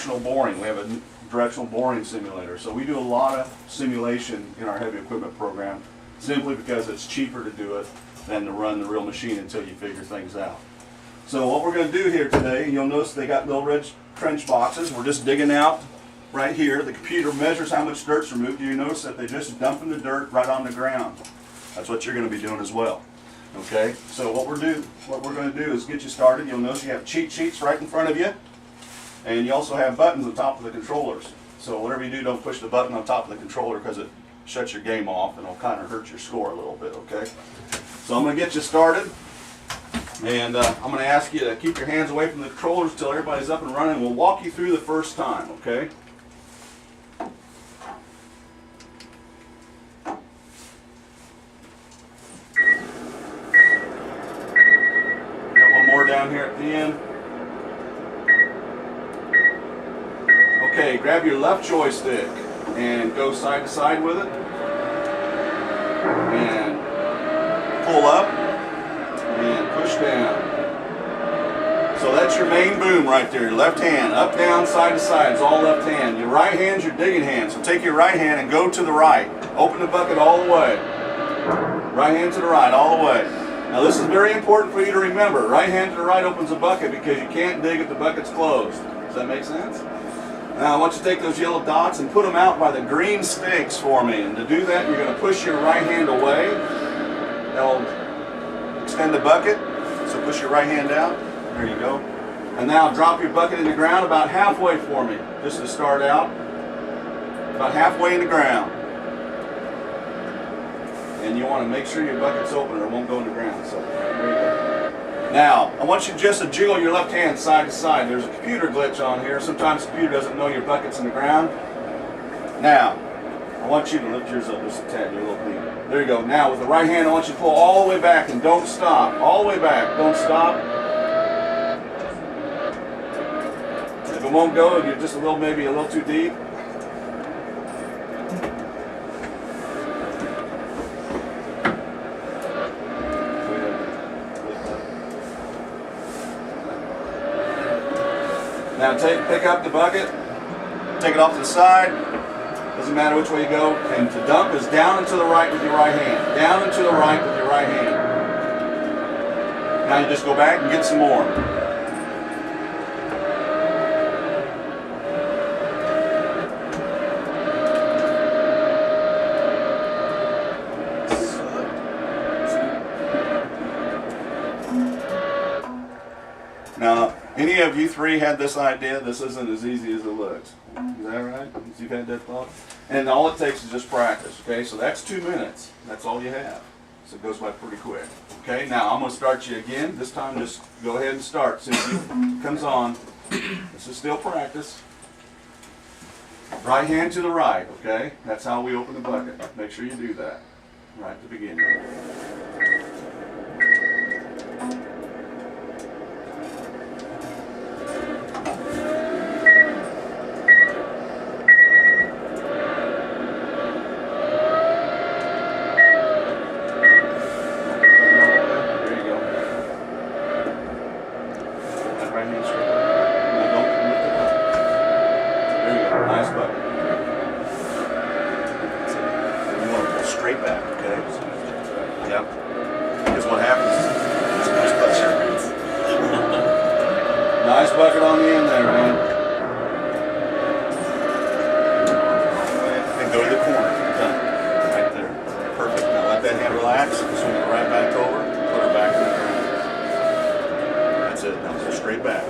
directional boring. We have a directional boring simulator. So we do a lot of simulation in our heavy equipment program simply because it's cheaper to do it than to run the real machine until you figure things out. So what we're going to do here today, you'll notice they got little red trench boxes. We're just digging out right here. The computer measures how much dirt's removed. You notice that they're just dumping the dirt right on the ground. That's what you're going to be doing as well. Okay, so what we're going to do is get you started. You'll notice you have cheat sheets right in front of you, and you also have buttons on top of the controllers. So whatever you do, don't push the button on top of the controller because it shuts your game off and it'll kind of hurt your score a little bit. Okay, so I'm going to get you started, and I'm going to ask you to keep your hands away from the controllers until everybody's up and running. We'll walk you through the first time. Okay. Down here at the end. Okay, grab your left joystick and go side to side with it. And pull up and push down. So that's your main boom right there. Your left hand, up, down, side to side. It's all left hand. Your right hand's your digging hand. So take your right hand and go to the right. Open the bucket all the way. Right hand to the right, all the way. Now this is very important for you to remember. Right hand to the right opens the bucket because you can't dig if the bucket's closed. Does that make sense? Now I want you to take those yellow dots and put them out by the green sticks for me. And to do that, you're going to push your right hand away. That'll extend the bucket. So push your right hand out. There you go. And now drop your bucket in the ground about halfway for me. Just to start out. About halfway in the ground. And you want to make sure your bucket's open or it won't go in the ground. So there you go. Now, I want you just to jiggle your left hand side to side. There's a computer glitch on here. Sometimes the computer doesn't know your bucket's in the ground. Now, I want you to lift yours up just a tad. You're a little cleaner. There you go. Now, with the right hand, I want you to pull all the way back and don't stop. All the way back. Don't stop. If it won't go, you're just maybe a little too deep. Now pick up the bucket, take it off to the side, doesn't matter which way you go, and to dump is down and to the right with your right hand. Down and to the right with your right hand. Now you just go back and get some more. Now, any of you three had this idea? This isn't as easy as it looks. Is that right? You've had that thought? And all it takes is just practice, okay? So that's 2 minutes. That's all you have. So it goes by pretty quick. Okay, now I'm going to start you again. This time just go ahead and start. As soon as it comes on, this is still practice. Right hand to the right, okay? That's how we open the bucket. Make sure you do that right at the beginning. Straight back, okay? Yep. Because what happens is nice bucket on the end there, man. And go to the corner. Done. Right there. Perfect. Now let that hand relax. Swing it right back over. Put her back in the ground. That's it. Now go straight back.